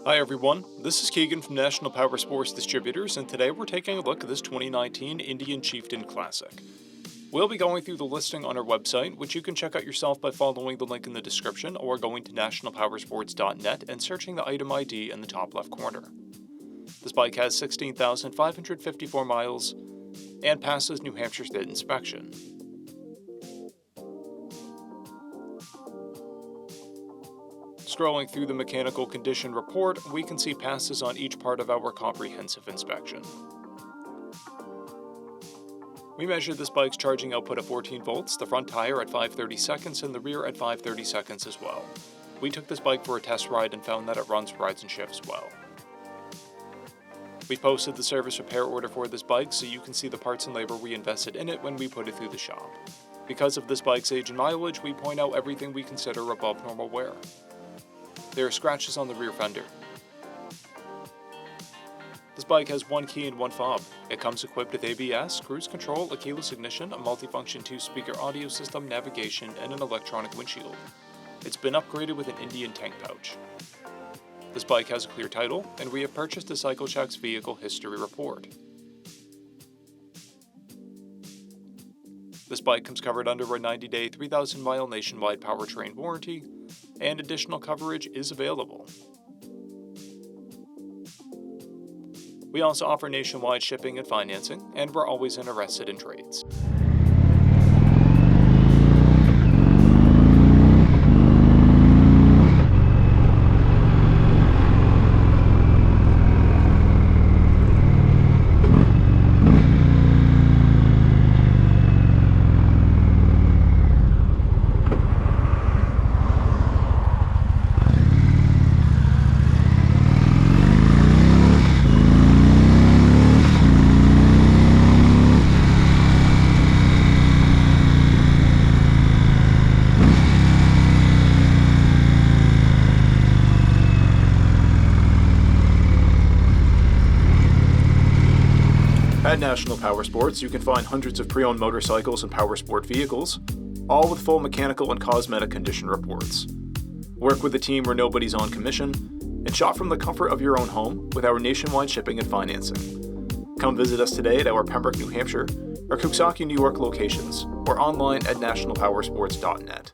Hi everyone, this is Keegan from National Powersports Distributors, and today we're taking a look at this 2019 Indian Chieftain Classic. We'll be going through the listing on our website, which you can check out yourself by following the link in the description or going to nationalpowersports.net and searching the item ID in the top left corner. This bike has 16,554 miles and passes New Hampshire State inspection. Scrolling through the mechanical condition report, we can see passes on each part of our comprehensive inspection. We measured this bike's charging output at 14 volts, the front tire at 530 seconds, and the rear at 530 seconds as well. We took this bike for a test ride and found that it runs, rides, and shifts well. We posted the service repair order for this bike so you can see the parts and labor we invested in it when we put it through the shop. Because of this bike's age and mileage, we point out everything we consider above normal wear. There are scratches on the rear fender. This bike has one key and one fob. It comes equipped with ABS, cruise control, a keyless ignition, a multifunction 2-speaker audio system, navigation, and an electronic windshield. It's been upgraded with an Indian tank pouch. This bike has a clear title, and we have purchased a CycleCheck's vehicle history report. This bike comes covered under a 90-day, 3,000-mile nationwide powertrain warranty, and additional coverage is available. We also offer nationwide shipping and financing, and we're always interested in trades. At National Powersports, you can find hundreds of pre-owned motorcycles and powersport vehicles, all with full mechanical and cosmetic condition reports. Work with a team where nobody's on commission, and shop from the comfort of your own home with our nationwide shipping and financing. Come visit us today at our Pembroke, New Hampshire, or Coxsackie, New York locations, or online at nationalpowersports.net.